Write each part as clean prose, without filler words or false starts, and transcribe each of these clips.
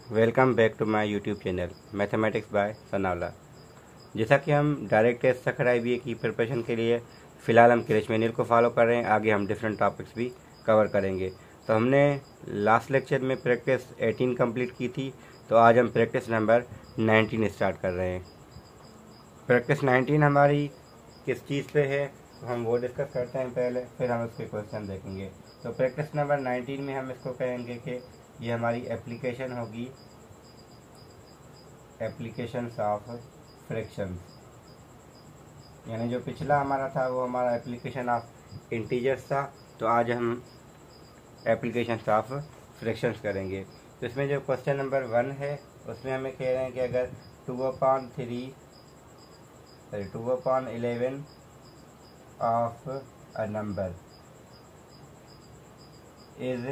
Welcome back to my YouTube channel mathematics by Sanawala. जैसा कि हम डायरेक्ट टेस्ट सखर IBA की प्रिपरेशन के लिए फ़िलहाल हम क्रेश मैनुअल को फॉलो कर रहे हैं। आगे हम डिफरेंट टॉपिक्स भी कवर करेंगे। तो हमने लास्ट लेक्चर में प्रैक्टिस 18 कंप्लीट की थी, तो आज हम प्रैक्टिस नंबर 19 स्टार्ट कर रहे हैं। प्रैक्टिस 19 हमारी किस चीज़ पे है तो हम वो डिस्कस करते हैं पहले, फिर हम उसके क्वेश्चन देखेंगे। तो प्रैक्टिस नंबर 19 में हम इसको कहेंगे कि ये हमारी एप्लीकेशन होगी, एप्लीकेशंस ऑफ फ्रैक्शंस। यानी जो पिछला हमारा था वो हमारा एप्लीकेशन ऑफ इंटीजर्स था, तो आज हम एप्लीकेशंस ऑफ फ्रैक्शंस करेंगे। तो इसमें जो क्वेश्चन नंबर 1 है उसमें हमें कह रहे हैं कि अगर 2/11 ऑफ अ नंबर इज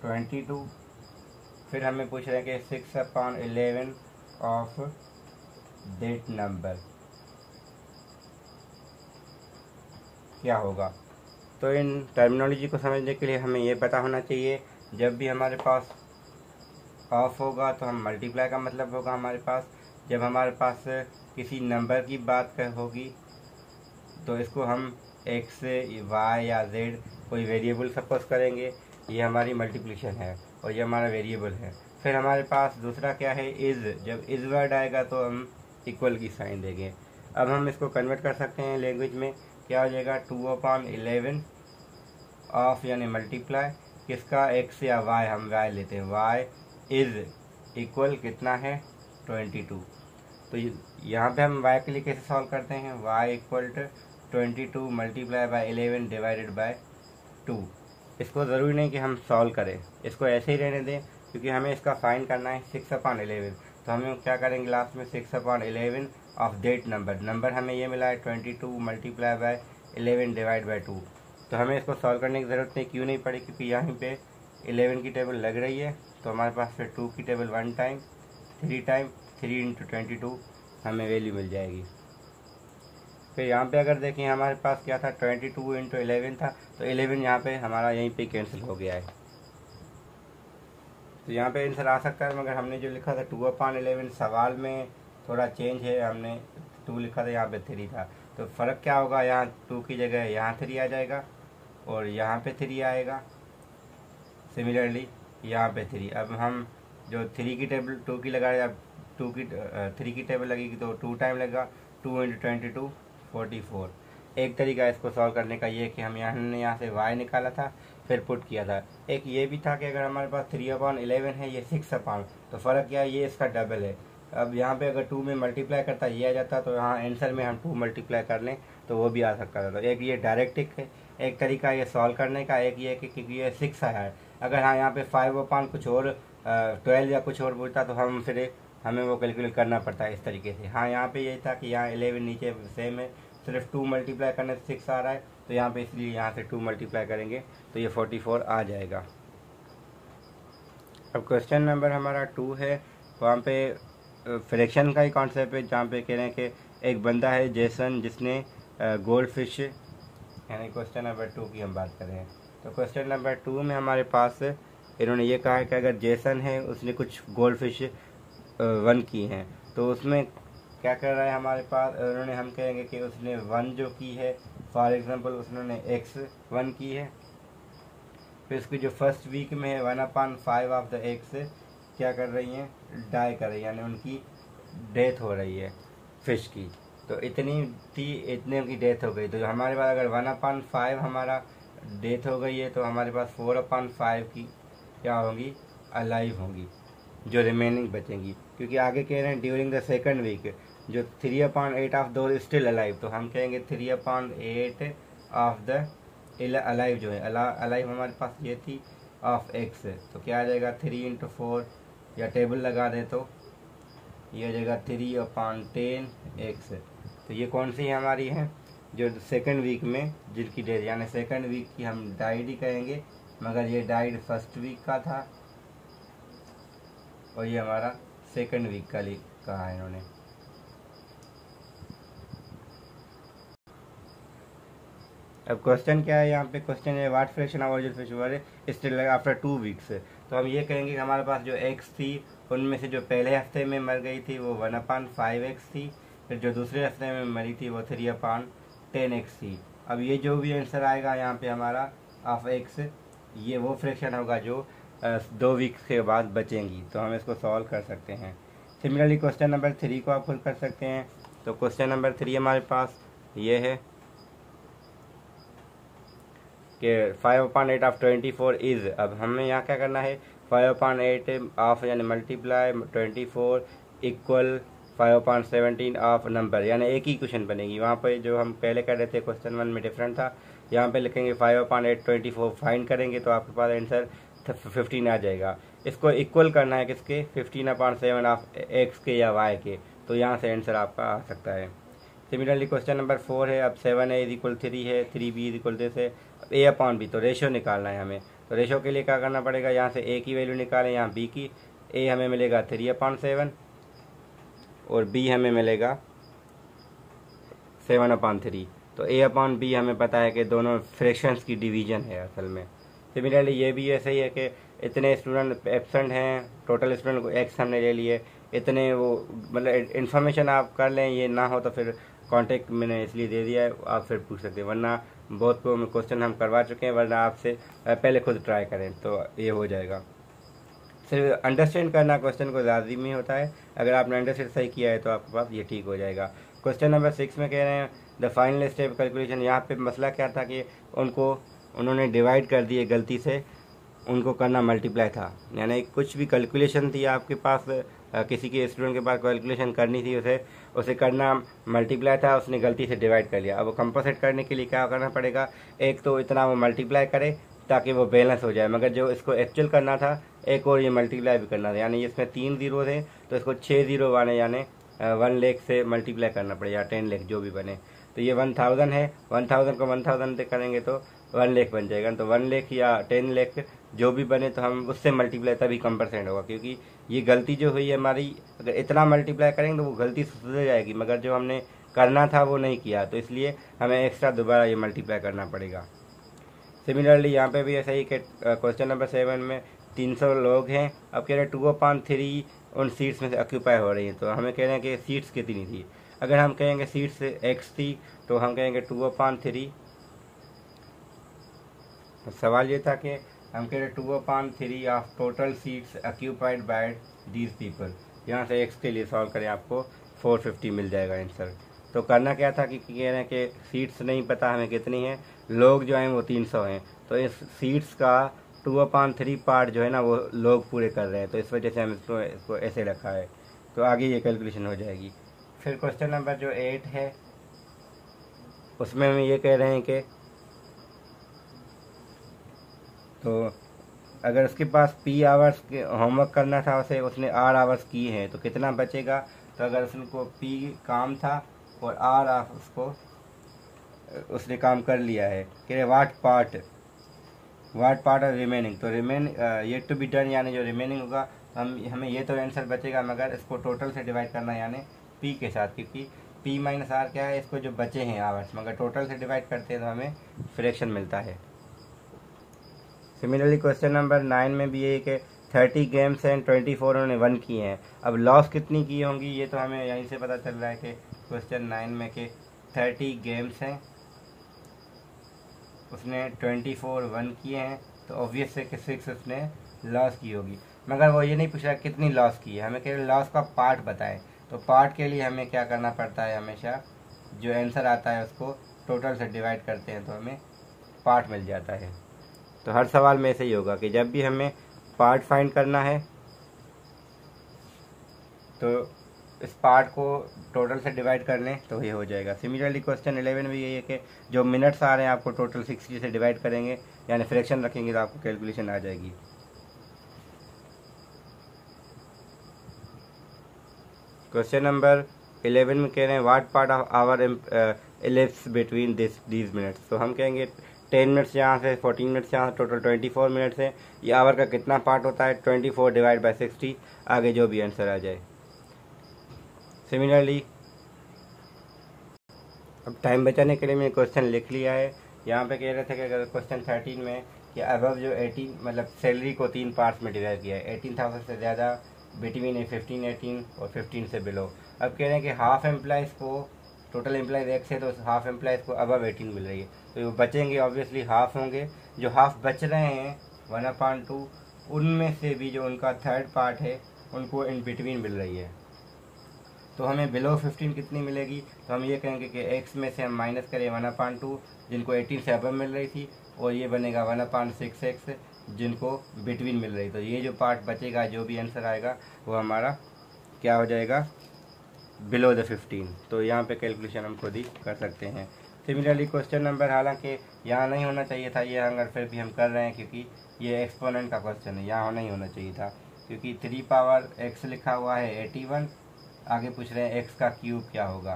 22, फिर हमें पूछ रहे हैं कि 6/11 ऑफ दैट नंबर क्या होगा। तो इन टर्मिनोलॉजी को समझने के लिए हमें ये पता होना चाहिए, जब भी हमारे पास ऑफ होगा तो हम मल्टीप्लाई का मतलब होगा हमारे पास। जब हमारे पास किसी नंबर की बात होगी तो इसको हम x, y या z कोई वेरिएबल सपोज करेंगे, ये हमारी मल्टीप्लिकेशन है और ये हमारा वेरिएबल है। फिर हमारे पास दूसरा क्या है, इज़। जब इज़ वर्ड आएगा तो हम इक्वल की साइन देंगे। अब हम इसको कन्वर्ट कर सकते हैं लैंग्वेज में, क्या हो जाएगा 2/11 ऑफ यानी मल्टीप्लाई किसका, x या y, हम y लेते हैं, y इज़ इक्वल कितना है 22। तो यहाँ पे हम y के लिए कैसे सॉल्व करते हैं, y equal to 22 multiply by 11 divided by 2। इसको ज़रूरी नहीं कि हम सॉल्व करें, इसको ऐसे ही रहने दें, क्योंकि हमें इसका फाइन करना है 6/11। तो हम क्या करेंगे लास्ट में 6/11 ऑफ डेट नंबर हमें ये मिला है 22 मल्टीप्लाई बाय 11 डिवाइड बाय 2। तो हमें इसको सॉल्व करने की ज़रूरत नहीं, क्यों नहीं पड़ी, क्योंकि यहाँ पे 11 की टेबल लग रही है। तो हमारे पास फिर 2 की टेबल 1 टाइम 3 टाइम 3 × 22 हमें वैल्यू मिल जाएगी। फिर यहाँ पे अगर देखें हमारे पास क्या था, 22 × 11 था, तो 11 यहाँ पे हमारा यहीं पे कैंसिल हो गया है। तो यहाँ पे आंसर आ सकता है, मगर हमने जो लिखा था 2/11 सवाल में थोड़ा चेंज है, हमने 2 लिखा था, यहाँ पे 3 था। तो फ़र्क क्या होगा, यहाँ 2 की जगह यहाँ 3 आ जाएगा और यहाँ पे 3 आएगा। सिमिलरली यहाँ पे 3। अब हम जो 3 की टेबल 2 की लगा रहे, अब 3 की टेबल लगेगी तो 2 टाइम लगेगा, 2 × 22 44। एक तरीका इसको सॉल्व करने का ये कि हम यहाँ से y निकाला था, फिर पुट किया था। एक ये भी था कि अगर हमारे पास 3/11 है, ये 6/, तो फ़र्क क्या है, ये इसका डबल है। अब यहाँ पे अगर 2 में मल्टीप्लाई करता ये आ जाता, तो यहाँ आंसर में हम 2 मल्टीप्लाई कर लें तो वो भी आ सकता था। तो एक ये डायरेक्ट है एक तरीका ये सॉल्व करने का, एक ये कि क्योंकि ये 6 आया है, अगर हाँ यहाँ पे 5/, कुछ और 12 या कुछ और बोलता तो हम फिर हमें वो कैलकुलेट करना पड़ता है इस तरीके से। हाँ यहाँ पे यही था कि यहाँ 11 नीचे सेम है, सिर्फ 2 मल्टीप्लाई करने से 6 आ रहा है, तो यहाँ पे इसलिए यहाँ से 2 मल्टीप्लाई करेंगे तो ये 44 आ जाएगा। अब क्वेश्चन नंबर हमारा 2 है, वहाँ पे फ्रैक्शन का ही कॉन्सेप्ट है, जहाँ पे कह रहे हैं कि एक बंदा है जेसन, जिसने गोल्ड फिश, यानी क्वेश्चन नंबर 2 की हम बात करें। तो क्वेश्चन नंबर 2 में हमारे पास इन्होंने ये कहा है कि अगर जेसन है, उसने कुछ गोल्ड फिश 1 की हैं, तो उसमें क्या कर रहा है हमारे पास, उन्होंने हम कहेंगे कि उसने 1 जो की है, फॉर एग्जांपल उसने x1 की है, फिर उसकी जो फर्स्ट वीक में है 1/5 ऑफ द एक्स क्या कर रही हैं, डाई कर रही है, यानी उनकी डेथ हो रही है फिश की। तो इतनी थी, इतने की डेथ हो गई। तो हमारे पास अगर 1/5 हमारा डेथ हो गई है, तो हमारे पास 4/5 की क्या होंगी, अलाइव होंगी, जो रिमेनिंग बचेंगी। क्योंकि आगे कह रहे हैं ड्यूरिंग द सेकंड वीक जो 3/8 ऑफ दो स्टिल अलाइव, तो हम कहेंगे 3/8 ऑफ द अलाइव जो है, अलाइव हमारे पास ये थी ऑफ एक्स, तो क्या आ जाएगा 3 × 4, या टेबल लगा दे तो ये हो जाएगा 3/10 एक्स। तो ये कौन सी हमारी है, जो सेकंड वीक में जिनकी डेथ, यानी सेकंड वीक की हम डाइड ही कहेंगे, मगर ये डाइड फर्स्ट वीक का था और ये हमारा सेकंड वीक का कहा है इन्होंने। अब क्वेश्चन क्या है यहाँ पे, क्वेश्चन है what fraction of original fish still after 2 weeks. तो हम ये कहेंगे कि हमारे पास जो एक्स थी उनमें से जो पहले हफ्ते में मर गई थी वो 1/5x थी, फिर जो दूसरे हफ्ते में मरी थी वो 3/10x थी। अब ये जो भी आंसर आएगा यहाँ पे हमारा ऑफ एक्स, ये वो फ्रैक्शन होगा जो 2 वीक्स के बाद बचेंगी। तो हम इसको सॉल्व कर सकते हैं। सिमिलरली क्वेश्चन नंबर 3 को आप खुद कर सकते हैं। तो क्वेश्चन नंबर 3 हमारे पास ये है कि 5/8 ऑफ 24 इज। अब हमें यहाँ क्या करना है, 5/8 ऑफ यानी मल्टीप्लाई 24 इक्वल 5/17 ऑफ नंबर, यानी एक ही क्वेश्चन बनेगी। वहाँ पे जो हम पहले कर रहे थे क्वेश्चन 1 में डिफरेंट था, यहाँ पे लिखेंगे 5/8 24 फाइंड करेंगे तो आपके पास आंसर 15 आ जाएगा। इसको इक्वल करना है किसके, 15/7 ऑफ एक्स के या वाई के, तो यहाँ से आंसर आपका आ सकता है। सिमिलरली क्वेश्चन नंबर 4 है, अब 7a इज इक्वल 3 है, 3b इज इक्वल दिस है, अब a/b, तो रेशियो निकालना है हमें। तो रेशियो के लिए क्या करना पड़ेगा, यहाँ से a की वैल्यू निकालें, यहाँ b की। a हमें मिलेगा 3/7 और b हमें मिलेगा 7/3। तो a/b हमें पता है कि दोनों फ्रैक्शंस की डिवीजन है असल में। सिमिलरली ये भी ऐसे ही है कि इतने स्टूडेंट एब्सेंट हैं, टोटल स्टूडेंट को एक्स हमने ले लिए, इतने वो मतलब इन्फॉर्मेशन आप कर लें, ये ना हो तो फिर कांटेक्ट मैंने इसलिए दे दिया है, आप फिर पूछ सकते हैं, वरना बहुत को क्वेश्चन हम करवा चुके हैं, वरना आपसे पहले खुद ट्राई करें तो ये हो जाएगा। सिर्फ अंडरस्टैंड करना क्वेश्चन को लाजिमी होता है, अगर आपने अंडरस्टैंड सही किया है तो आपके पास ये ठीक हो जाएगा। क्वेश्चन नंबर 6 में कह रहे हैं द फाइनल स्टेप कैलकुलेशन। यहाँ पे मसला क्या था कि उन्होंने डिवाइड कर दिए गलती से, उनको करना मल्टीप्लाई था, यानी कुछ भी कैलकुलेशन थी आपके पास, किसी के स्टूडेंट के पास कैलकुलेशन करनी थी, उसे करना मल्टीप्लाई था, उसने गलती से डिवाइड कर लिया। अब वो कंपोजिट करने के लिए क्या करना पड़ेगा, एक तो इतना वो मल्टीप्लाई करे ताकि वो बैलेंस हो जाए, मगर जो इसको एक्चुअल करना था एक और ये मल्टीप्लाई भी करना था, यानी इसमें 3 जीरो थे तो इसको 6 जीरो वाले यानी 1 लाख से मल्टीप्लाई करना पड़ेगा, 10 लाख जो भी बने। तो ये 1000 है, 1000 को 1000 से करेंगे तो 1 लाख बन जाएगा। तो 1 लाख या 10 लाख जो भी बने तो हम उससे मल्टीप्लाई तभी कम परसेंट होगा, क्योंकि ये गलती जो हुई है हमारी, अगर इतना मल्टीप्लाई करेंगे तो वो गलती सुधर जाएगी, मगर जो हमने करना था वो नहीं किया, तो इसलिए हमें एक्स्ट्रा दोबारा ये मल्टीप्लाई करना पड़ेगा। सिमिलरली यहाँ पे भी ऐसा ही कि क्वेश्चन नंबर 7 में 300 लोग हैं, अब कह रहे हैं 2/3 उन सीट्स में से ऑक्यूपाई हो रही हैं, तो हमें कह रहे हैं कि सीट्स कितनी थी। अगर हम कहेंगे सीट्स x थी तो हम कहेंगे 2/3। तो सवाल ये था कि हम कह रहे 2/3 of total seats occupied by these people. यहाँ से x के लिए सॉल्व करें, आपको 450 मिल जाएगा आंसर। तो करना क्या था कि कह रहे हैं कि सीट्स नहीं पता हमें कितनी है, लोग जो हैं वो 300 हैं, तो इस सीट्स का 2/3 पार्ट जो है ना वो लोग पूरे कर रहे हैं, तो इस वजह से हम इसको ऐसे रखा है, तो आगे ये कैलकुलेशन हो जाएगी। फिर क्वेश्चन नंबर जो 8 है उसमें हम ये कह रहे हैं कि तो अगर उसके पास P आवर्स होमवर्क करना था, उसने R आवर्स किए हैं, तो कितना बचेगा। तो अगर उसको P काम था और R उसने काम कर लिया है, कह रहे वाट पार्ट ऑफ रिमेनिंग, तो ये टू बी डन यानी जो रिमेनिंग होगा हमें ये तो आंसर बचेगा, मगर इसको टोटल से डिवाइड करना यानी P के साथ, क्योंकि P माइनस R क्या है, इसको जो बचे हैं आवर्स, मगर टोटल से डिवाइड करते हैं तो हमें फ्रैक्शन मिलता है। सिमिलरली क्वेश्चन नंबर 9 में भी ये कि 30 गेम्स हैं, 24 उन्होंने 1 किए हैं, अब लॉस कितनी की होंगी ये तो हमें यहीं से पता चल रहा है कि क्वेश्चन 9 में कि 30 गेम्स हैं, उसने 24 1 किए हैं, तो ऑब्वियस है कि 6 उसने लॉस की होगी, मगर वो ये नहीं पूछ रहा कितनी लॉस की है, हमें कह रहे लॉस का पार्ट बताएं। तो पार्ट के लिए हमें क्या करना पड़ता है, हमेशा जो आंसर आता है उसको टोटल से डिवाइड करते हैं तो हमें पार्ट मिल जाता है। तो हर सवाल में ऐसे ही होगा कि जब भी हमें पार्ट फाइंड करना है तो इस पार्ट को टोटल से डिवाइड कर लें तो ये हो जाएगा। सिमिलरली क्वेश्चन 11 में ये है कि जो मिनट्स आ रहे हैं आपको टोटल 60 से डिवाइड करेंगे यानी फ्रैक्शन रखेंगे तो आपको कैलकुलेशन आ जाएगी। क्वेश्चन नंबर 11 में कह रहे हैं what part of our ellipse between these minutes, तो हम कहेंगे 10 मिनट्स यहाँ से 14 मिनट्स यहाँ, टोटल 24 मिनट्स है, ये आवर का कितना पार्ट होता है 24 डिवाइड बाई 60, आगे जो भी आंसर आ जाए। सिमिलरली अब टाइम बचाने के लिए मैंने क्वेश्चन लिख लिया है यहाँ पे कह रहे थे कि अगर क्वेश्चन 13 में कि अबव जो 18 मतलब सैलरी को 3 पार्ट्स में डिवाइड किया है, 18,000 से ज़्यादा, बिटवीन 15 18 और 15 से बिलो। अब कह रहे हैं कि हाफ एम्प्लॉयज़ को, टोटल एम्प्लॉयज़ एक्स है तो हाफ एम्प्लॉयज़ को अबव 18 मिल रही है, तो वो बचेंगे ऑब्वियसली हाफ होंगे। जो हाफ बच रहे हैं 1/2, उनमें से भी जो उनका थर्ड पार्ट है उनको इन बिटवीन मिल रही है। तो हमें बिलो 15 कितनी मिलेगी, तो हम ये कहेंगे कि एक्स में से हम माइनस करें 1/2 जिनको 18 से अबव मिल रही थी, और ये बनेगा 1/6 एक्स जिनको बिटवीन मिल रही। तो ये जो पार्ट बचेगा, जो भी आंसर आएगा वो हमारा क्या हो जाएगा, बिलो द 15। तो यहाँ पे कैलकुलेशन हम खुद ही कर सकते हैं। सिमिलरली क्वेश्चन नंबर, हालांकि यहाँ नहीं होना चाहिए था ये, अगर फिर भी हम कर रहे हैं क्योंकि ये एक्सपोनेंट का क्वेश्चन है, यहाँ नहीं होना चाहिए था क्योंकि 3 पावर x लिखा हुआ है 81, आगे पूछ रहे हैं x का क्यूब क्या होगा।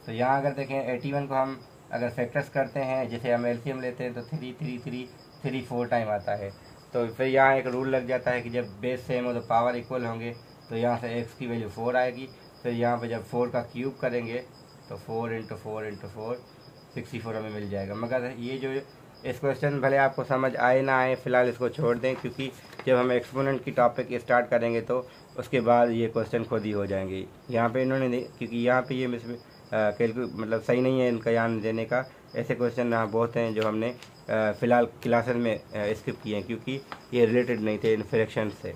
तो यहाँ अगर देखें 81 को हम अगर फैक्टर्स करते हैं, जैसे हम एलसीएम लेते हैं तो 3 3 3 3 4 टाइम आता है। तो फिर यहाँ एक रूल लग जाता है कि जब बेस सेम हो तो पावर इक्वल होंगे, तो यहाँ से x की वैल्यू 4 आएगी। फिर यहाँ पे जब 4 का क्यूब करेंगे तो 4 × 4 × 4 64 हमें मिल जाएगा। मगर ये जो इस क्वेश्चन भले आपको समझ आए ना आए, फिलहाल इसको छोड़ दें, क्योंकि जब हम एक्सपोनेंट की टॉपिक स्टार्ट करेंगे तो उसके बाद ये क्वेश्चन खुद ही हो जाएंगे। यहाँ पे इन्होंने, क्योंकि यहाँ पे ये मतलब सही नहीं है इनका यहाँ देने का, ऐसे क्वेश्चन यहाँ बहुत हैं जो हमने फ़िलहाल क्लासेस में स्किप किए हैं क्योंकि ये रिलेटेड नहीं थे इन फ्रैक्शन से।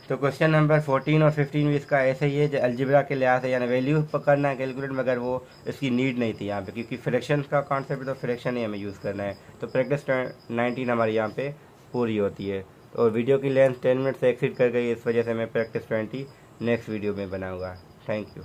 तो क्वेश्चन नंबर 14 और 15 भी इसका ऐसे ही है, जो अलजेब्रा के लिहाज से यानी वैल्यू पकड़ना है कैलकुलेट, मगर वो इसकी नीड नहीं थी यहाँ पे क्योंकि फ्रैक्शन का कॉन्सेप्ट है, तो फ्रैक्शन ही हमें यूज़ करना है। तो प्रैक्टिस 19 हमारी यहाँ पे पूरी होती है। और वीडियो की लेंथ 10 मिनट से एक्सीड कर गई, इस वजह से मैं प्रैक्टिस 20 नेक्स्ट वीडियो में बनाऊँगा। Thank you.